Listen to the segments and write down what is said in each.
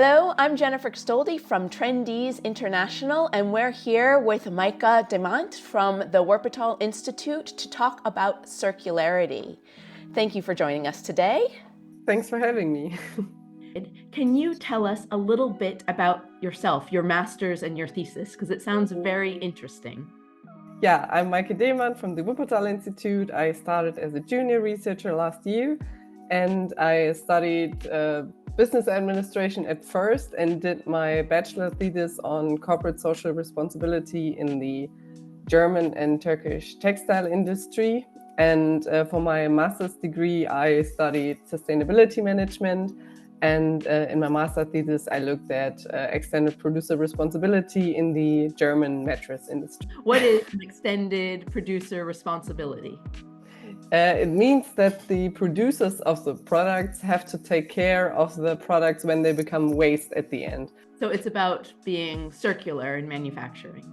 Hello, I'm Jennifer Stolde from Trendease International, and we're here with Maike Demandt from the Wuppertal Institut to talk about circularity. Thank you for joining us today. Thanks for having me. Can you tell us a little bit about yourself, your master's and your thesis, because it sounds very interesting. Yeah, I'm Maike Demandt from the Wuppertal Institut. I started as a junior researcher last year, and I studied business administration at first and did my bachelor thesis on corporate social responsibility in the German and Turkish textile industry. And for my master's degree, I studied sustainability management. And in my master thesis, I looked at extended producer responsibility in the German mattress industry. What is an extended producer responsibility? It means that the producers of the products have to take care of the products when they become waste at the end. So it's about being circular in manufacturing.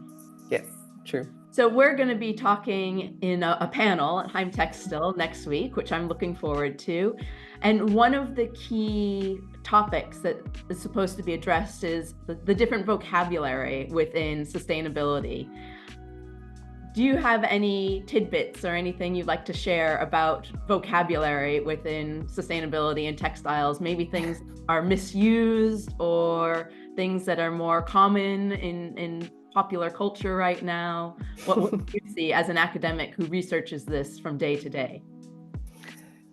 Yes, true. So we're going to be talking in a panel at Heimtextil next week, which I'm looking forward to. And one of the key topics that is supposed to be addressed is the different vocabulary within sustainability. Do you have any tidbits or anything you'd like to share about vocabulary within sustainability and textiles? Maybe things are misused or things that are more common in popular culture right now. What do you see as an academic who researches this from day to day?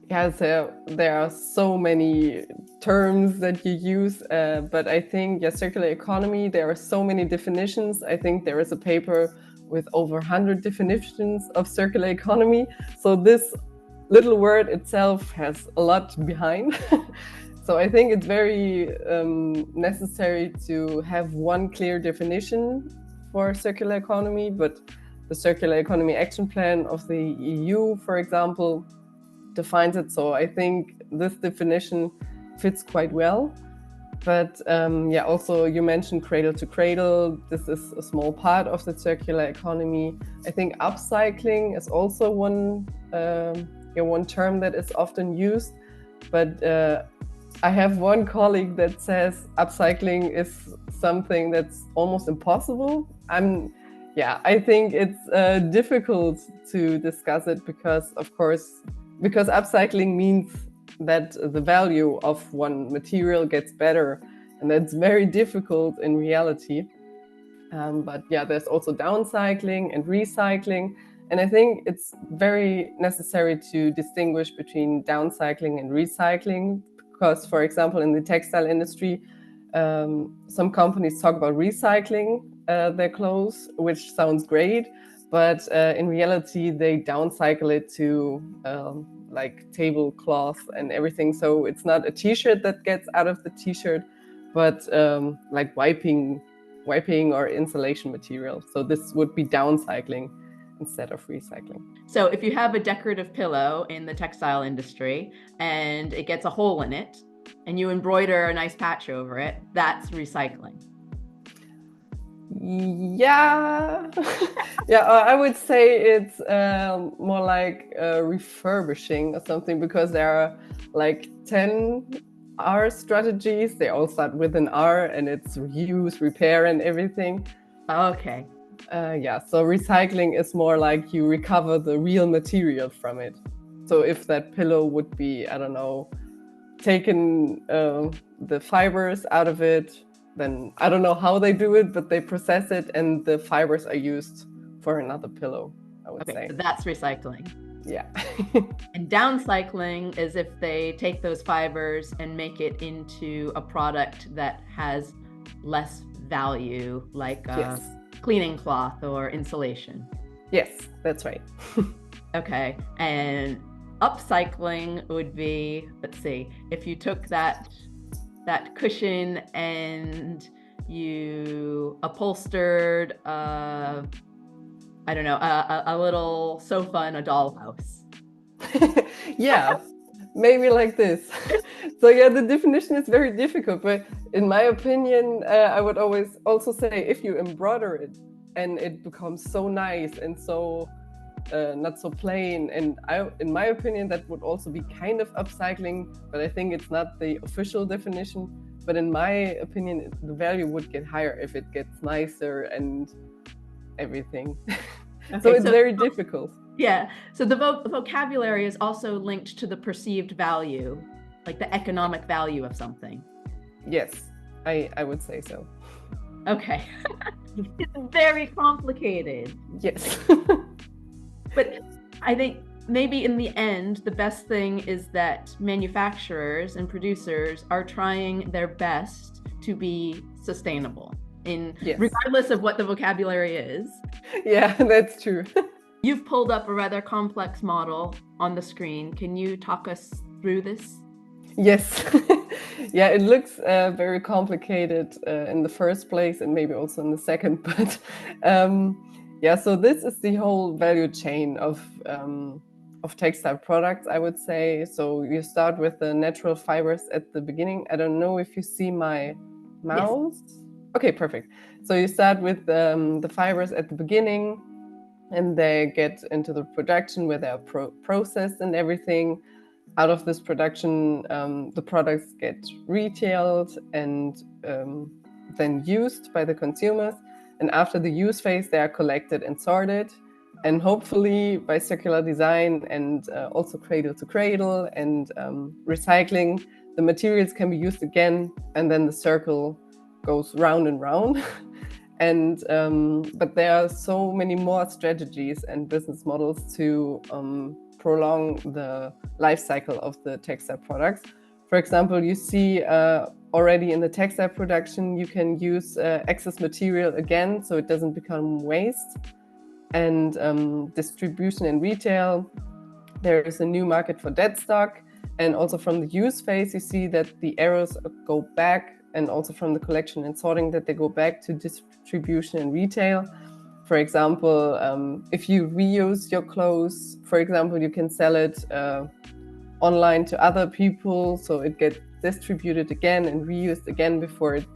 Yeah, so there are so many terms that you use, but I think, circular economy, there are so many definitions. I think there is a paper with over 100 definitions of circular economy. So this little word itself has a lot behind. So I think it's very necessary to have one clear definition for circular economy, but the Circular Economy Action Plan of the EU, for example, defines it. So I think this definition fits quite well. But also you mentioned cradle to cradle. This is a small part of the circular economy. I think upcycling is also one term that is often used. But I have one colleague that says upcycling is something that's almost impossible. I think it's difficult to discuss it because upcycling means that the value of one material gets better, and that's very difficult in reality. There's also downcycling and recycling, and I think it's very necessary to distinguish between downcycling and recycling, because, for example, in the textile industry, some companies talk about recycling their clothes, which sounds great, but in reality, they downcycle it to like tablecloth and everything. So it's not a t-shirt that gets out of the t-shirt, but like wiping or insulation material. So this would be downcycling instead of recycling. So if you have a decorative pillow in the textile industry and it gets a hole in it and you embroider a nice patch over it, that's recycling. Yeah, I would say it's more like refurbishing or something, because there are like 10 R strategies. They all start with an R, and it's reuse, repair, and everything. Okay. So recycling is more like you recover the real material from it. So if that pillow would be, I don't know, taken the fibers out of it, then I don't know how they do it, but they process it and the fibers are used for another pillow, I would say. So that's recycling. Yeah. And downcycling is if they take those fibers and make it into a product that has less value, like cleaning cloth or insulation. Yes, that's right. Okay. And upcycling would be, let's see, if you took that cushion and you upholstered a little sofa in a dollhouse. Yeah, maybe like this. So the definition is very difficult, but in my opinion, I would always also say if you embroider it and it becomes so nice and so not so plain, and in my opinion, that would also be kind of upcycling, but I think it's not the official definition. But in my opinion, the value would get higher if it gets nicer and everything. So Okay, it's very difficult. Yeah, so the vocabulary is also linked to the perceived value, like the economic value of something. Yes, I would say so. Okay. It's very complicated. Yes. But I think maybe in the end, the best thing is that manufacturers and producers are trying their best to be sustainable Yes. regardless of what the vocabulary is. Yeah, that's true. You've pulled up a rather complex model on the screen. Can you talk us through this? Yes. Yeah, it looks very complicated in the first place and maybe also in the second, but yeah, so this is the whole value chain of textile products, I would say. So you start with the natural fibers at the beginning. I don't know if you see my mouse. Yes. Okay, perfect. So you start with the fibers at the beginning, and they get into the production where they're processed and everything. Out of this production, the products get retailed and then used by the consumers. And after the use phase, they are collected and sorted. And hopefully by circular design and also cradle to cradle and recycling, the materials can be used again, and then the circle goes round and round. And but there are so many more strategies and business models to prolong the life cycle of the textile products. For example, you see already in the textile production, you can use excess material again, so it doesn't become waste. And distribution and retail, there is a new market for dead stock. And also from the use phase, you see that the arrows go back, and also from the collection and sorting that they go back to distribution and retail. For example, if you reuse your clothes, for example, you can sell it online to other people, so it gets distributed again and reused again before it's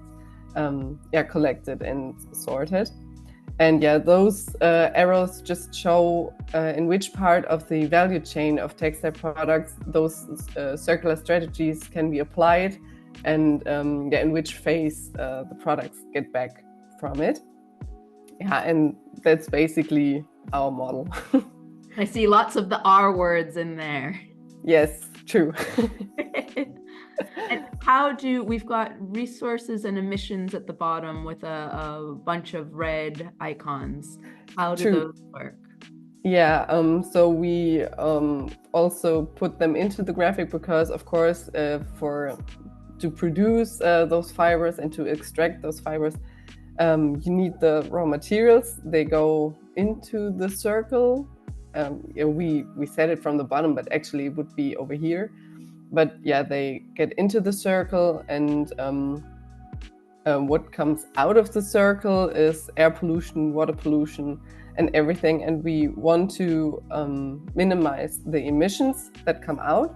collected and sorted. And yeah, those arrows just show in which part of the value chain of textile products those circular strategies can be applied, and in which phase the products get back from it. Yeah, and that's basically our model. I see lots of the R words in there. Yes, true. And we've got resources and emissions at the bottom with a bunch of red icons. How do those work? Yeah, so we also put them into the graphic because, of course, to produce those fibers and to extract those fibers, you need the raw materials. They go into the circle. We said it from the bottom, but actually it would be over here. But yeah, they get into the circle, and what comes out of the circle is air pollution, water pollution, and everything. And we want to minimize the emissions that come out,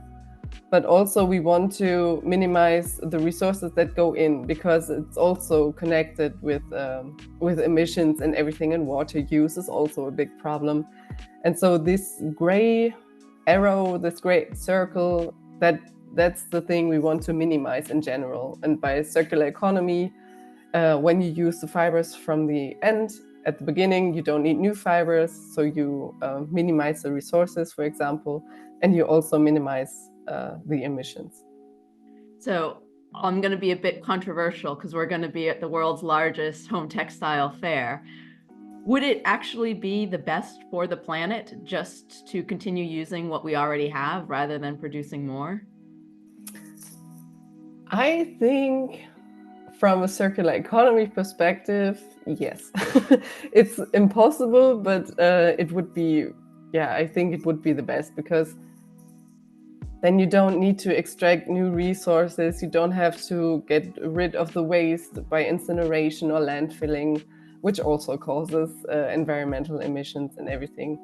but also we want to minimize the resources that go in, because it's also connected with emissions and everything, and water use is also a big problem. And so this gray arrow, this gray circle, that's the thing we want to minimize in general. And by circular economy, when you use the fibers from the end, at the beginning, you don't need new fibers, so you minimize the resources, for example, and you also minimize the emissions. So I'm going to be a bit controversial because we're going to be at the world's largest home textile fair. Would it actually be the best for the planet just to continue using what we already have rather than producing more? I think from a circular economy perspective, yes. It's impossible, but it would be, I think it would be the best, because then you don't need to extract new resources. You don't have to get rid of the waste by incineration or landfilling, which also causes environmental emissions and everything.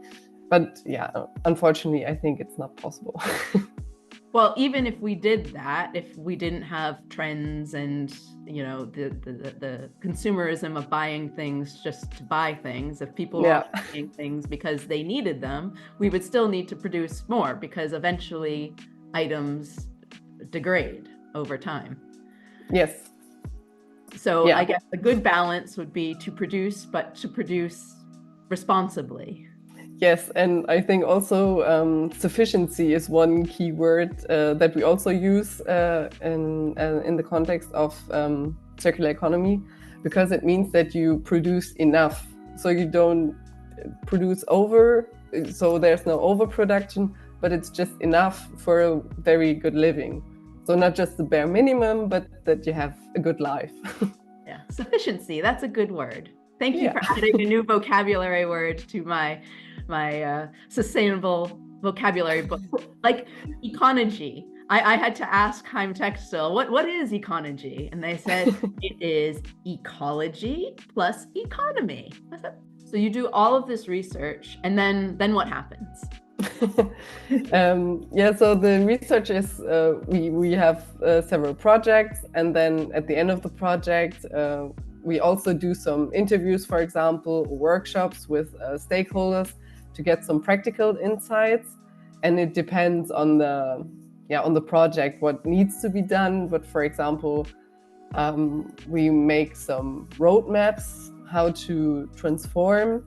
But yeah, unfortunately, I think it's not possible. Well, even if we did that, if we didn't have trends and, the consumerism of buying things just to buy things, if people were buying things because they needed them, we would still need to produce more, because eventually items degrade over time. Yes. So Yeah. I guess a good balance would be to produce, but to produce responsibly. Yes, and I think also sufficiency is one key word that we also use in the context of circular economy, because it means that you produce enough, so you don't produce over, so there's no overproduction, but it's just enough for a very good living. So not just the bare minimum, but that you have a good life. Yeah, sufficiency, that's a good word. Thank you Yeah. for adding a new vocabulary word to my sustainable vocabulary book. Like ecology. I had to ask Heimtextil, what is ecology? And they said it is ecology plus economy. I said, so you do all of this research, and then what happens? Yeah, so the research is we have several projects, and then at the end of the project, we also do some interviews, for example, workshops with stakeholders to get some practical insights. And it depends on the project what needs to be done. But for example, we make some roadmaps how to transform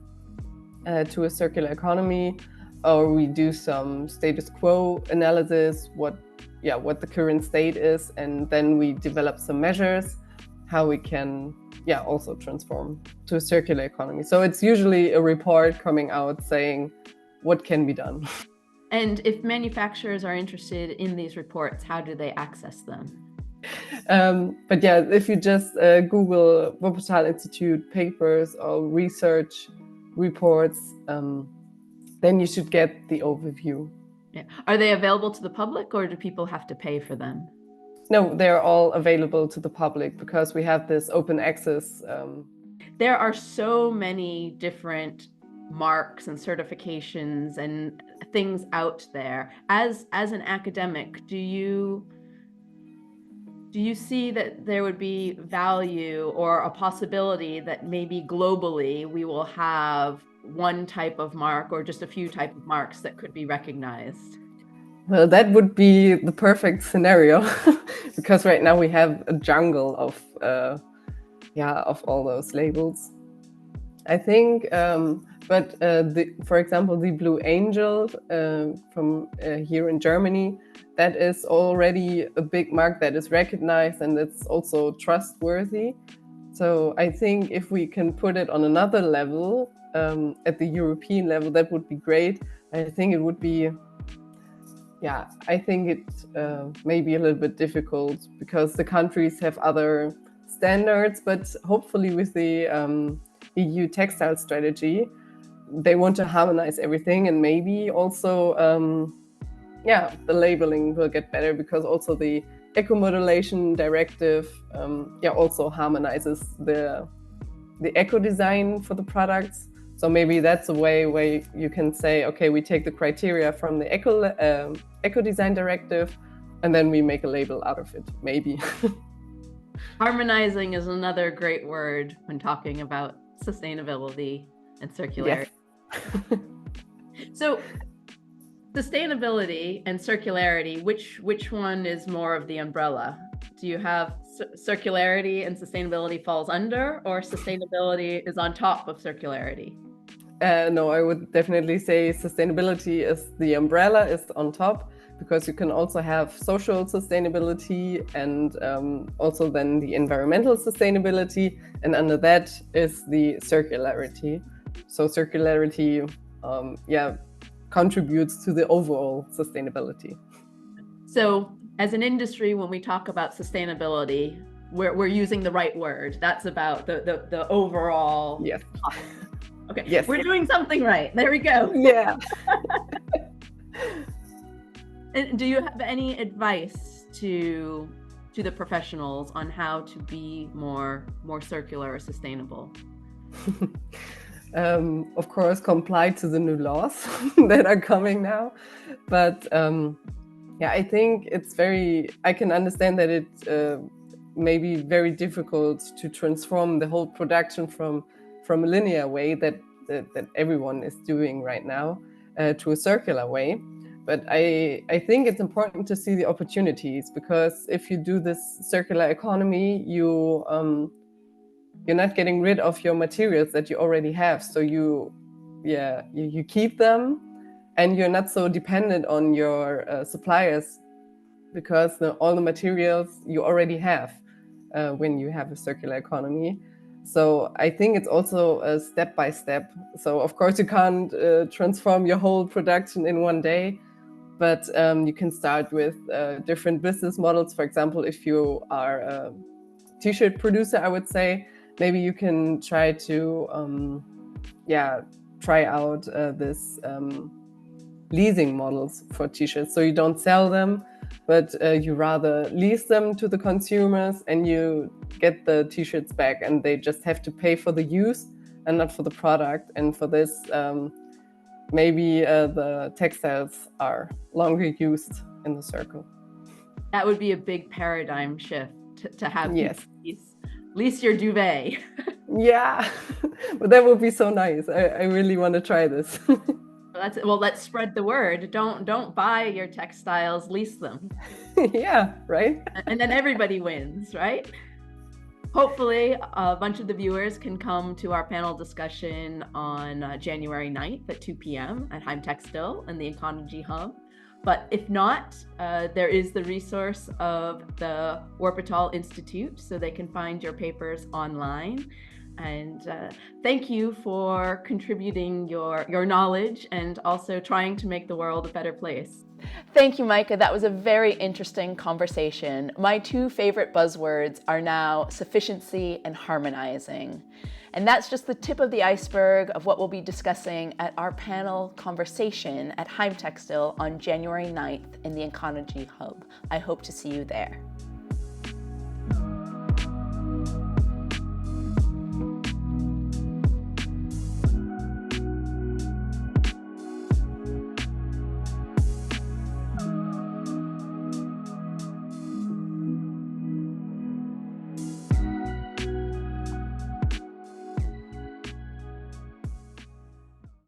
to a circular economy, or we do some status quo analysis, what the current state is, and then we develop some measures how we can also transform to a circular economy. So it's usually a report coming out saying what can be done. And if manufacturers are interested in these reports, how do they access them? But yeah, if you just Google Wuppertal Institute papers or research reports, then you should get the overview. Yeah. Are they available to the public, or do people have to pay for them? No, they're all available to the public because we have this open access. There are so many different marks and certifications and things out there. As an academic, do you see that there would be value or a possibility that maybe globally we will have one type of mark or just a few type of marks that could be recognized? Well, that would be the perfect scenario because right now we have a jungle of all those labels. I think, but for example, the Blue Angel from here in Germany, that is already a big mark that is recognized and it's also trustworthy. So I think if we can put it on another level, at the European level, that would be great. I think it would be, I think it may be a little bit difficult because the countries have other standards, but hopefully with the EU textile strategy, they want to harmonize everything, and maybe also the labeling will get better because also the eco-modulation directive also harmonizes the eco design for the products. So maybe that's a way where you can say, okay, we take the criteria from the eco design directive and then we make a label out of it, maybe. Harmonizing is another great word when talking about sustainability and circularity. Yes. So sustainability and circularity, which one is more of the umbrella? Do you have circularity and sustainability falls under, or sustainability is on top of circularity? No, I would definitely say sustainability is the umbrella, is on top, because you can also have social sustainability and also then the environmental sustainability. And under that is the circularity. So circularity, contributes to the overall sustainability. So as an industry, when we talk about sustainability, we're using the right word. That's about the overall. Yes. Okay. Yes. We're doing something right. There we go. Yeah. And do you have any advice to the professionals on how to be more circular or sustainable? Of course, comply to the new laws that are coming now. But I think I can understand that it may be very difficult to transform the whole production from a linear way that everyone is doing right now to a circular way. But I think it's important to see the opportunities, because if you do this circular economy, you're not getting rid of your materials that you already have. So you keep them, and you're not so dependent on your suppliers, because all the materials you already have when you have a circular economy. So I think it's also a step by step. So of course you can't transform your whole production in one day, but you can start with different business models. For example, if you are a t-shirt producer, I would say maybe you can try to try out this leasing models for t-shirts. So you don't sell them, but you rather lease them to the consumers, and you get the t-shirts back, and they just have to pay for the use and not for the product. And for this, maybe the textiles are longer used in the circle. That would be a big paradigm shift to have Yes. lease your duvet. Yeah, but that would be so nice. I really want to try this. Let's spread the word. Don't buy your textiles, lease them. Yeah, right? And then everybody wins, right? Hopefully, a bunch of the viewers can come to our panel discussion on January 9th at 2 p.m. at Heimtextil and the Ecology Hub. But if not, there is the resource of the Wuppertal Institut, so they can find your papers online. And thank you for contributing your knowledge and also trying to make the world a better place. Thank you, Maike. That was a very interesting conversation. My two favorite buzzwords are now sufficiency and harmonizing. And that's just the tip of the iceberg of what we'll be discussing at our panel conversation at Heimtextil on January 9th in the Econogy Hub. I hope to see you there.